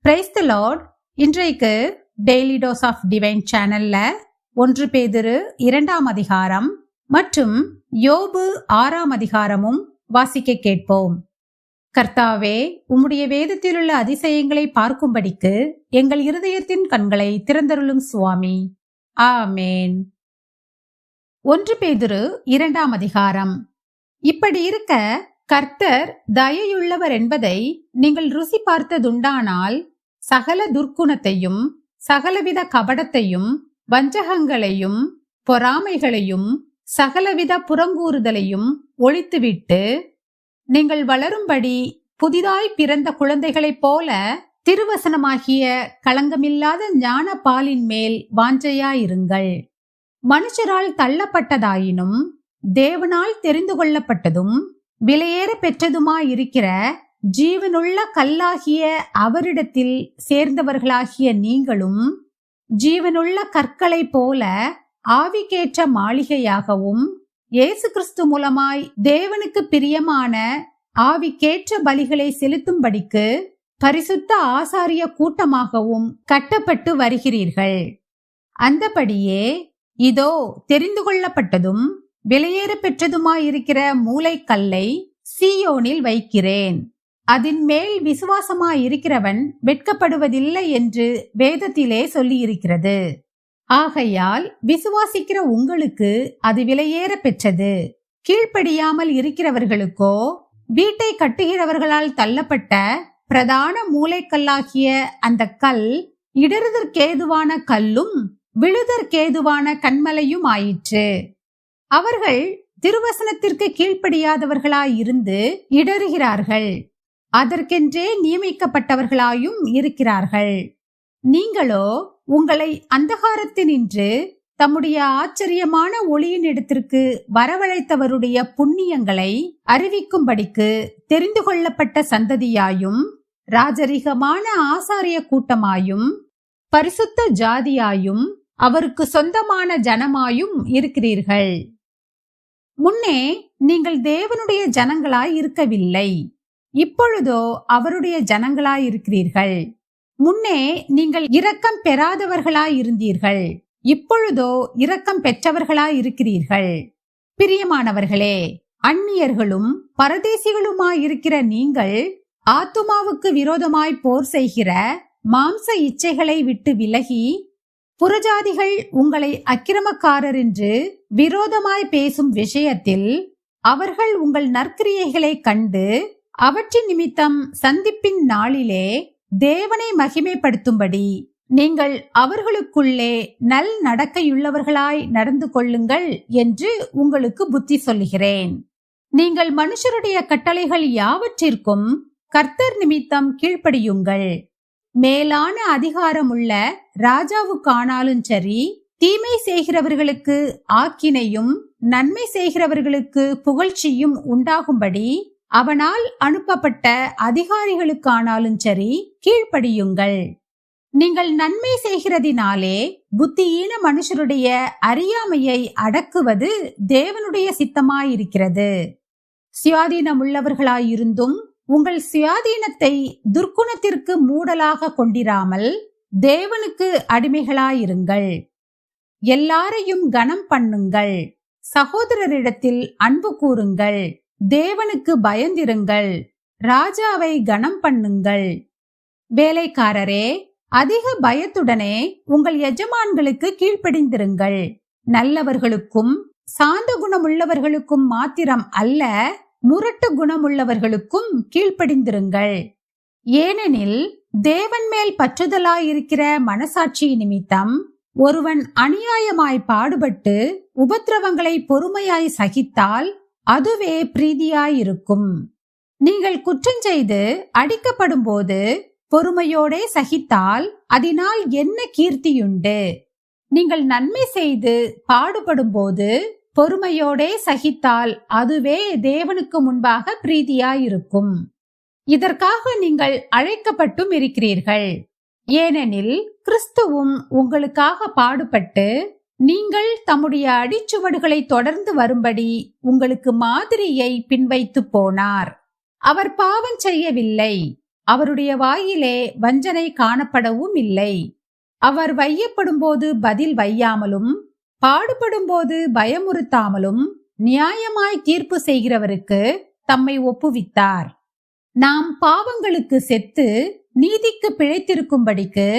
Praise the Lord. இன்றைக்கு daily dose of divine சேனல்ல 1 பேதுரு 2ஆம் அதிகாரம் மற்றும் யோபு 6ஆம் அதிகாரமும் வாசிக்க கேட்போம். கர்த்தாவே, உம்முடைய வேதத்திலுள்ள அதிசயங்களை பார்க்கும்படிக்கு எங்கள் இருதயத்தின் கண்களை திறந்தருளும் சுவாமி. ஆமேன். 1 பேதுரு 2ஆம் அதிகாரம். இப்படி இருக்க கர்த்தர் தயையுள்ளவர் என்பதை நீங்கள் ருசி பார்த்ததுண்டானால் சகல துர்க்குணத்தையும் சகலவித கபடத்தையும் வஞ்சகங்களையும் பொறாமைகளையும் சகலவித புறங்கூறுதலையும் ஒழித்துவிட்டு நீங்கள் வளரும்படி புதிதாய் பிறந்த குழந்தைகளைப் போல திருவசனமாகிய களங்கமில்லாத ஞான பாலின் மேல் வாஞ்சையாயிருங்கள். மனுஷரால் தள்ளப்பட்டதாயினும் தேவனால் தெரிந்து கொள்ளப்பட்டதும் விலையேற பெற்றதுமாயிருக்கிற ஜீவனுள்ள கல்லாகிய அவரிடத்தில் சேர்ந்தவர்களாகிய நீங்களும் ஜீவனுள்ள கற்களைப் போல ஆவிக்கேற்ற மாளிகையாகவும் இயேசு கிறிஸ்து மூலமாய் தேவனுக்கு பிரியமான ஆவிக்கேற்ற பலிகளை செலுத்தும்படிக்கு பரிசுத்த ஆசாரிய கூட்டமாகவும் கட்டப்பட்டு வருகிறீர்கள். அந்தபடியே இதோ தெரிந்து கொள்ளப்பட்டதும் விலையேற பெற்றதுமாயிருக்கிற மூலைக்கல்லை சீயோனில் வைக்கிறேன். அதின் மேல் விசுவாசமாயிருக்கிறவன் வெட்கப்படுவதில்லை என்று வேதத்திலே சொல்லியிருக்கிறது. ஆகையால் விசுவாசிக்கிற உங்களுக்கு அது விலையேற பெற்றது. கீழ்ப்படியாமல் இருக்கிறவர்களுக்கோ வீட்டை கட்டுகிறவர்களால் தள்ளப்பட்ட பிரதான மூலைக்கல்லாகிய அந்த கல் இடறுதற்கேதுவான கல்லும் விழுதற்கேதுவான கன்மலையும் ஆயிற்று. அவர்கள் திருவசனத்திற்கு கீழ்ப்படியாதவர்களாயிருந்து இடறுகிறார்கள், அதற்கென்றே நியமிக்கப்பட்டவர்களாயும் இருக்கிறார்கள். நீங்களோ உங்களை அந்தகாரத்தினின்று தம்முடைய ஆச்சரியமான ஒளியின் இடத்திற்கு வரவழைத்தவருடைய புண்ணியங்களை அறிவிக்கும்படிக்கு தெரிந்து கொள்ளப்பட்ட சந்ததியாயும் ராஜரிகமான ஆசாரிய கூட்டமாயும் பரிசுத்த ஜாதியாயும் அவருக்கு சொந்தமான ஜனமாயும் இருக்கிறீர்கள். முன்னே நீங்கள் தேவனுடைய ஜனங்களாய் இருக்கவில்லை, இப்பொழுதோ அவருடைய ஜனங்களாய் இருக்கிறீர்கள். முன்னே நீங்கள் இரக்கம் பெறாதவர்களாய் இருந்தீர்கள், இப்பொழுதோ இரக்கம் பெற்றவர்களாய் இருக்கிறீர்கள். பிரியமானவர்களே, அந்நியர்களும் பரதேசிகளுமாயிருக்கிற நீங்கள் ஆத்துமாவுக்கு விரோதமாய் போர் செய்கிற மாம்ச இச்சைகளை விட்டு விலகி, புறஜாதிகள் உங்களை அக்கிரமக்காரர் என்று விரோதமாய் பேசும் விஷயத்தில் அவர்கள் உங்கள் நற்கிரியைகளை கண்டு அவற்றின் நிமித்தம் சந்திப்பின் நாளிலே தேவனை மகிமைப்படுத்தும்படி நீங்கள் அவர்களுக்குள்ளே நல் நடக்கையுள்ளவர்களாய் நடந்து கொள்ளுங்கள் என்று உங்களுக்கு புத்தி சொல்லுகிறேன். நீங்கள் மனுஷருடைய கட்டளைகள் யாவற்றிற்கும் கர்த்தர் நிமித்தம் கீழ்ப்படியுங்கள். மேலான அதிகாரமுள்ள ராஜாவுக்கானாலும் சரி, தீமை செய்கிறவர்களுக்கு ஆக்கினையும் நன்மை செய்கிறவர்களுக்கு புகழ்ச்சியும் உண்டாகும்படி அவனால் அனுப்பப்பட்ட அதிகாரிகளுக்கானாலும் சரி கீழ்ப்படியுங்கள். நீங்கள் நன்மை செய்கிறதினாலே புத்தியீன மனுஷருடைய அறியாமையை அடக்குவது தேவனுடைய சித்தமாயிருக்கிறது. சுயாதீனமுள்ளவர்களாயிருந்தும் உங்கள் சுயாதீனத்தை துர்க்குணத்திற்கு மூடலாக கொண்டிராமல் தேவனுக்கு அடிமைகளாயிருங்கள். எல்லாரையும் கனம் பண்ணுங்கள், சகோதரரிடத்தில் அன்பு கூறுங்கள், தேவனுக்கு பயந்திருங்கள், ராஜாவை கனம் பண்ணுங்கள். வேலைக்காரரே, அதிக பயத்துடனே உங்கள் எஜமான்களுக்கு கீழ்ப்படிந்திருங்கள். நல்லவர்களுக்கும் சாந்த குணமுள்ளவர்களுக்கும் மாத்திரம் அல்ல, முரட்டு குணமுள்ளவர்களுக்கும் கீழ்ப்படிந்திருங்கள். ஏனெனில் தேவன் மேல் பற்றுதலாயிருக்கிற மனசாட்சி நிமித்தம் ஒருவன் அநியாயமாய் பாடுபட்டு உபத்திரவங்களை பொறுமையாய் சகித்தால் அதுவே பிரீதியாயிருக்கும். நீங்கள் குற்றஞ்செய்து அடிக்கப்படும் போது பொறுமையோடே சகித்தால் அதனால் என்ன கீர்த்தியுண்டு? நீங்கள் நன்மை செய்து பாடுபடும் போது பொறுமையோடே சகித்தால் அதுவே தேவனுக்கு முன்பாக பிரீதியாயிருக்கும். இதற்காக நீங்கள் அழைக்கப்பட்டும் இருக்கிறீர்கள். ஏனெனில் கிறிஸ்துவும் உங்களுக்காக பாடுபட்டு நீங்கள் தம்முடைய அடிச்சுவடுகளை தொடர்ந்து வரும்படி உங்களுக்கு மாதிரியை பின்வைத்து போனார். அவர் பாவம் செய்யவில்லை, அவருடைய வாயிலே வஞ்சனை காணப்படவும் இல்லை. அவர் வையப்படும்போது பதில் வையாமலும் பாடுபடும்போது பயமுறுத்தாமலும் நியாயமாய் தீர்ப்பு செய்கிறவருக்கு தம்மை ஒப்புவித்தார். நாம் பாவங்களுக்கு செத்து நீதிக்கு பிழைத்திருக்கும்படிக்கு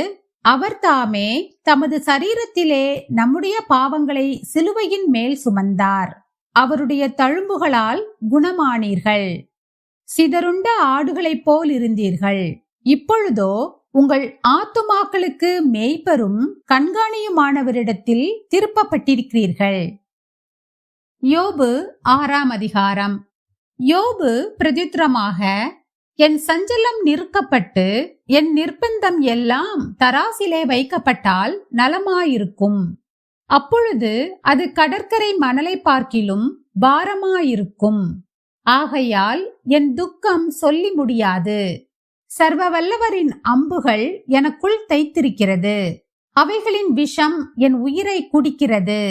அவர் தாமே தமது சரீரத்திலே நம்முடைய பாவங்களை சிலுவையின் மேல் சுமந்தார். அவருடைய தழும்புகளால் குணமானீர்கள். சிதறுண்ட ஆடுகளைப் போல் இருந்தீர்கள். இப்பொழுதோ உங்கள் ஆத்துமாக்களுக்கு மேய்ப்பரும் கண்காணியுமானவரிடத்தில் திருப்பப்பட்டிருக்கிறீர்கள். யோபு 6ஆம் அதிகாரம். யோபு பிரதித்திரமாக, என் சஞ்சலம் நிறுக்கப்பட்டு என் நிர்பந்தம் எல்லாம் தராசிலே வைக்கப்பட்டால் நலமாயிருக்கும். அப்பொழுது அது கடற்கரை மணலை பார்க்கிலும் பாரமாயிருக்கும். ஆகையால் என் துக்கம் சொல்லி முடியாது. சர்வ வல்லவரின் அம்புகள் எனக்குள் தைத்திருக்கிறது. அவைகளின் விஷம் என் உயிரை குடிக்கிறது.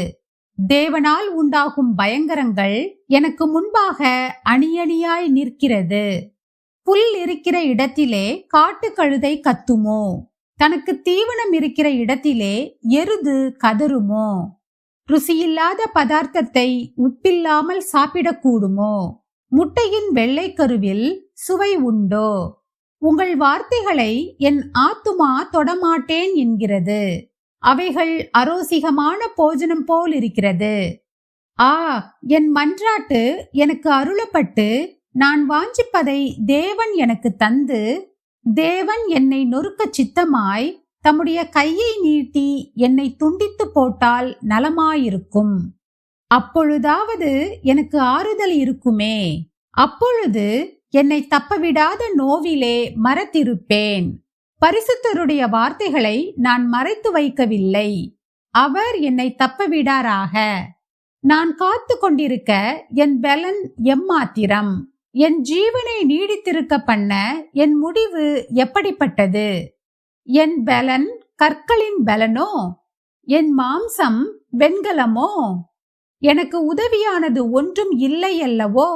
தேவனால் உண்டாகும் பயங்கரங்கள் எனக்கு முன்பாக அணியணியாய் நிற்கிறது. புல் இருக்கிற இடத்திலே காட்டு கழுதை கத்துமோ? தனக்கு தீவனம் இருக்கிற இடத்திலே எருது கதறுமோ? ருசியில்லாத பதார்த்தத்தை உப்பில்லாமல் சாப்பிடக்கூடுமோ? முட்டையின் வெள்ளை கருவில் சுவை உண்டோ? உங்கள் வார்த்தைகளை என் ஆத்துமா தொடமாட்டேன் என்கிறது. அவைகள் அரோசிகமான போஜனம் போல் இருக்கிறது. என் மன்றாட்டு எனக்கு அருளப்பட்டு நான் வாஞ்சிப்பதை தேவன் எனக்கு தந்து, தேவன் என்னை நொறுக்க சித்தமாய் தம்முடைய கையை நீட்டி என்னை துண்டித்து போட்டால் நலமாயிருக்கும். அப்பொழுதாவது எனக்கு ஆறுதல் இருக்குமே. அப்பொழுது என்னை தப்பவிடாத நோவிலே மறத்திருப்பேன். பரிசுத்தருடைய வார்த்தைகளை நான் மறைத்து வைக்கவில்லை. அவர் என்னை தப்பவிடாராக. நான் காத்து கொண்டிருக்க என் பலன் எம்மாத்திரம்? என் ஜீவனை நீடித்திருக்க பண்ண என் முடிவு எப்படிப்பட்டது? என் பலன் கற்களின் பலனோ? என் மாம்சம் வெண்கலமோ? எனக்கு உதவியானது ஒன்றும் இல்லை அல்லவோ?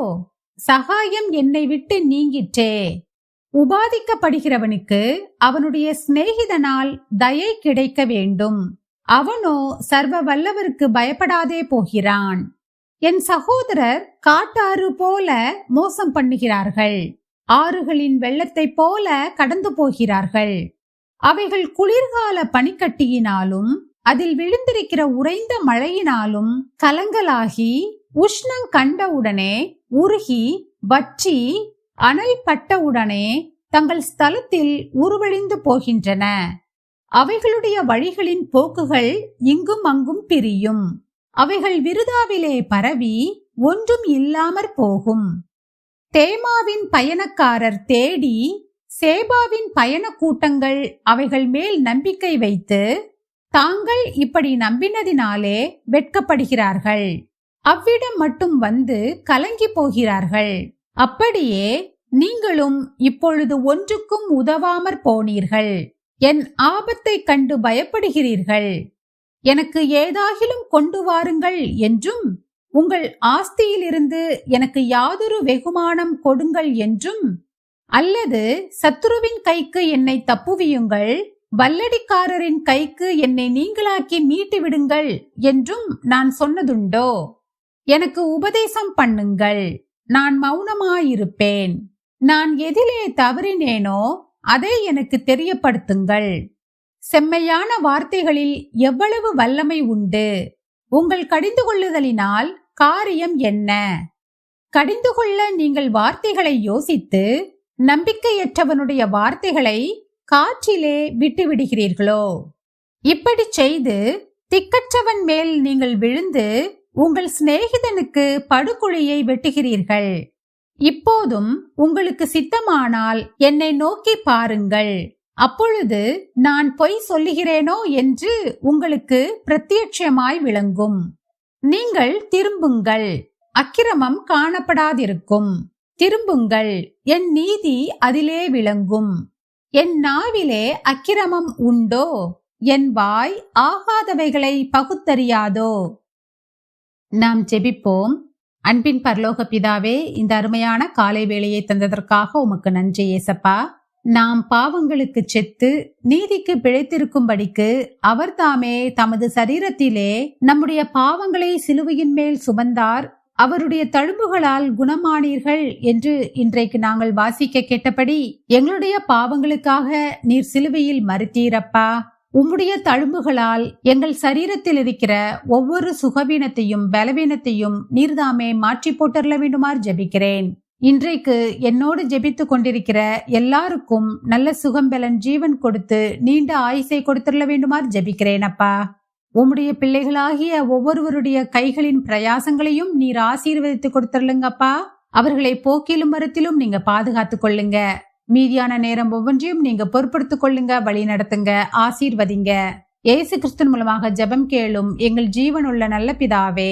சகாயம் என்னை விட்டு நீங்கிற்றே. உபாதிக்கப்படுகிறவனுக்கு அவனுடைய சிநேகிதனால் தயை கிடைக்க வேண்டும். அவனோ சர்வ வல்லவருக்கு பயப்படாதே போகிறான். என் சகோதரர் காட்டாறு போல மோசம் பண்ணுகிறார்கள். ஆறுகளின் வெள்ளத்தைப் போல கடந்து போகிறார்கள். அவைகள் குளிர்கால பனிக்கட்டியினாலும் அதில் விழுந்திருக்கிற உறைந்த மழையினாலும் கலங்கலாகி உஷ்ணம் கண்டவுடனே உருகி வற்றி அனல் பட்டவுடனே தங்கள் ஸ்தலத்தில் உருவழிந்து போகின்றன. அவைகளுடைய வழிகளின் போக்குகள் இங்கும் அங்கும் பிரியும். அவைகள் விருதாவிலே பரவி ஒன்றும் இல்லாமற் போகும். தேமாவின் பயணக்காரர் தேடி சேபாவின் பயண கூட்டங்கள் அவைகள் மேல் நம்பிக்கை வைத்து தாங்கள் இப்படி நம்பினதினாலே வெட்கப்படுகிறார்கள். அவ்விடம் மட்டும் வந்து கலங்கி போகிறார்கள். அப்படியே நீங்களும் இப்பொழுது ஒன்றுக்கும் உதவாமற் போனீர்கள். என் ஆபத்தை கண்டு பயப்படுகிறீர்கள். எனக்கு ஏதாகிலும் கொண்டு வாருங்கள் என்றும், உங்கள் ஆஸ்தியிலிருந்து எனக்கு யாதொரு வெகுமானம் கொடுங்கள் என்றும், அல்லது சத்துருவின் கைக்கு என்னை தப்புவியுங்கள், வல்லடிக்காரரின் கைக்கு என்னை நீங்களாக்கி மீட்டு விடுங்கள் என்றும் நான் சொன்னதுண்டோ? எனக்கு உபதேசம் பண்ணுங்கள், நான் மௌனமாயிருப்பேன். நான் எதிலே தவறினேனோ அதை எனக்கு தெரியப்படுத்துங்கள். செம்மையான வார்த்தைகளில் எவ்வளவு வல்லமை உண்டு! உங்கள் கடிந்து கொள்ளுதலினால் காரியம் என்ன? கடிந்து கொள்ள நீங்கள் வார்த்தைகளை யோசித்து நம்பிக்கையற்றவனுடைய வார்த்தைகளை காற்றிலே விட்டுவிடுகிறீர்களோ? இப்படி செய்து திக்கற்றவன் மேல் நீங்கள் விழுந்து உங்கள் சிநேகிதனுக்கு படுகுழியை வெட்டுகிறீர்கள். இப்போதும் உங்களுக்கு சித்தமானால் என்னை நோக்கி பாருங்கள். அப்பொழுது நான் பொய் சொல்லுகிறேனோ என்று உங்களுக்கு பிரத்யட்சமாய் விளங்கும். நீங்கள் திரும்புங்கள், அக்கிரமம் காணப்படாதிருக்கும். திரும்புங்கள், என் நீதி அதிலே விளங்கும். என் நாவிலே அக்கிரமம் உண்டோ? என் வாய் ஆகாதவைகளை பகுத்தறியாதோ? நாம் ஜெபிப்போம். அன்பின் பரலோக பிதாவே, இந்த அருமையான காலை வேளையை தந்ததற்காக உமக்கு நன்றி ஏசப்பா. நாம் பாவங்களுக்கு செத்து நீதிக்கு பிழைத்திருக்கும்படிக்கு அவர் தாமே தமது சரீரத்திலே நம்முடைய பாவங்களை சிலுவையின் மேல் சுமந்தார், அவருடைய தழும்புகளால் குணமானீர்கள் என்று இன்றைக்கு நாங்கள் வாசிக்க கேட்டபடி எங்களுடைய பாவங்களுக்காக நீர் சிலுவையில் மரித்தீரப்பா. உம்முடைய தழும்புகளால் எங்கள் சரீரத்தில் இருக்கிற ஒவ்வொரு சுகவீனத்தையும் பலவீனத்தையும் நீர்தாமே மாற்றி போட்டர்ல வேண்டுமாறு ஜெபிக்கிறேன். இன்றைக்கு என்னோடு ஜெபித்து கொண்டிருக்கிற எல்லாருக்கும் நல்ல சுகம்பலன் ஜீவன் கொடுத்து நீண்ட ஆயுசை கொடுத்துள்ள வேண்டுமாறு ஜெபிக்கிறேன் அப்பா. உம்முடைய பிள்ளைகளாகிய ஒவ்வொருவருடைய கைகளின் பிரயாசங்களையும் நீர் ஆசீர்வதித்து கொடுத்துருங்கப்பா. அவர்களை போக்கிலும் மரத்திலும் நீங்க பாதுகாத்து கொள்ளுங்க. மீதியான நேரம் ஒவ்வொன்றையும் நீங்க பொறுப்படுத்திக் கொள்ளுங்க, வழி நடத்துங்க, ஆசீர்வதிங்க. இயேசு கிறிஸ்து மூலமாக ஜெபம் கேளும் எங்கள் ஜீவனுள்ள நல்ல பிதாவே,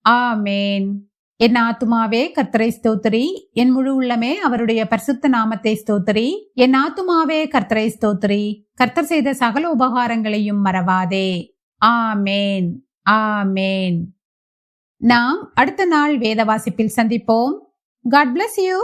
ஆமேன். என் ஆத்துமாவே கர்த்தரை ஸ்தோத்திரி, என் முழு உள்ளமே அவருடைய பரிசுத்த நாமத்தை ஸ்தோத்திரி. என் ஆத்துமாவே கர்த்தரை ஸ்தோத்திரி, கர்த்தர் செய்த சகல உபகாரங்களையும் மறவாதே. ஆமேன், ஆமேன். நாம் அடுத்த நாள் வேத வாசிப்பில் சந்திப்போம். God bless you.